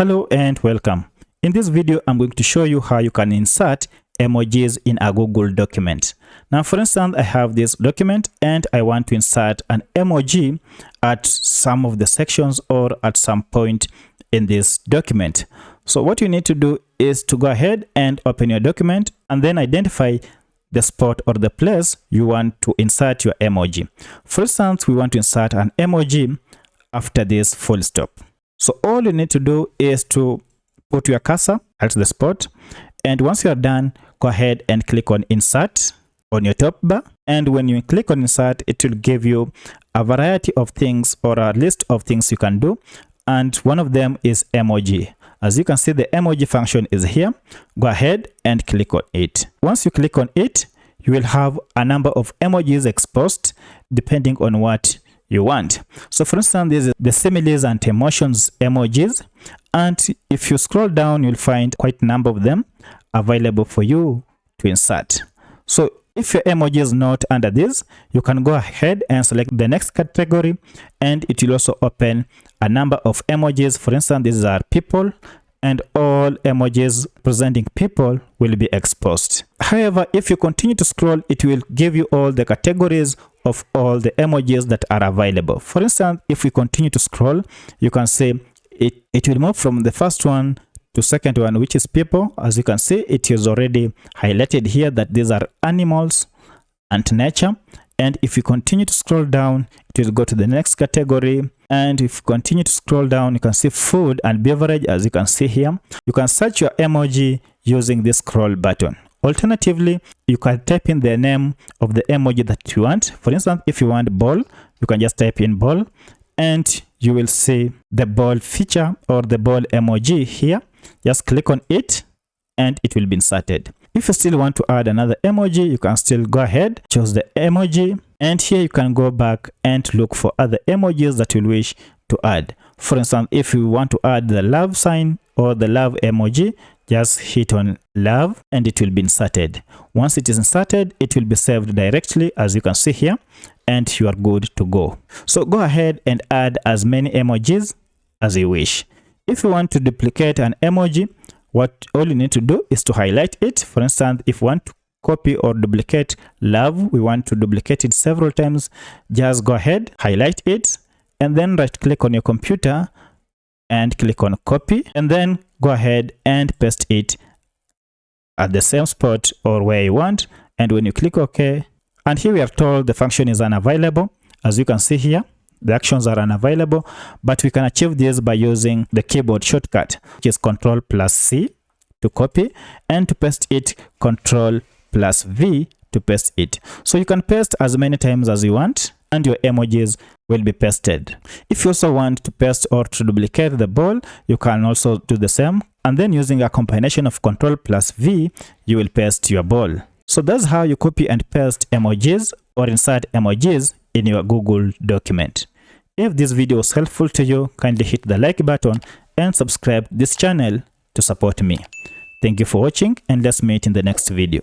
Hello and welcome. In this video, I'm going to show you how you can insert emojis in a Google document. Now, for instance, I have this document and I want to insert an emoji at some of the sections or at some point in this document. So what you need to do is to go ahead and open your document and then identify the spot or the place you want to insert your emoji. For instance, we want to insert an emoji after this full stop. So all you need to do is to put your cursor at the spot, and once you are done, go ahead and click on insert on your top bar. And when you click on insert, it will give you a variety of things or a list of things you can do, and one of them is emoji. As you can see, the emoji function is here. Go ahead and click on it. Once you click on it, you will have a number of emojis exposed depending on what you want. So for instance, this is the similes and emotions emojis, and if you scroll down, you'll find quite a number of them available for you to insert. So if your emoji is not under this, you can go ahead and select the next category, and it will also open a number of emojis. For instance, these are people, and all emojis presenting people will be exposed. However, if you continue to scroll, it will give you all the categories of all the emojis that are available. For instance, if we continue to scroll, you can see it will move from the first one to second one, which is people. As you can see, it is already highlighted here that these are animals and nature. And if you continue to scroll down, it will go to the next category. And if you continue to scroll down, you can see food and beverage. As you can see here, you can search your emoji using this scroll button. Alternatively, you can type in the name of the emoji that you want. For instance, if you want ball, you can just type in ball, and you will see the ball feature or the ball emoji here. Just click on it and it will be inserted. If you still want to add another emoji, you can still go ahead, choose the emoji, and here you can go back and look for other emojis that you wish to add. For instance, if you want to add the love sign or the love emoji, just hit on love and it will be inserted. Once it is inserted, it will be saved directly, as you can see here, and you are good to go. So go ahead and add as many emojis as you wish. If you want to duplicate an emoji, all you need to do is to highlight it. For instance, if you want to copy or duplicate love, we want to duplicate it several times, just go ahead, highlight it, and then right click on your computer and click on copy, and then go ahead and paste it at the same spot or where you want. And when you click OK, and here we are told the function is unavailable. As you can see here, the actions are unavailable, but we can achieve this by using the keyboard shortcut, which is Ctrl+C to copy, and to paste it, Ctrl+V to paste it. So you can paste as many times as you want, and your emojis will be pasted. If you also want to paste or to duplicate the ball, you can also do the same, and then using a combination of Ctrl+V, you will paste your ball. So that's how you copy and paste emojis or insert emojis in your Google document. If this video was helpful to you, kindly hit the like button and subscribe this channel to support me. Thank you for watching, and let's meet in the next video.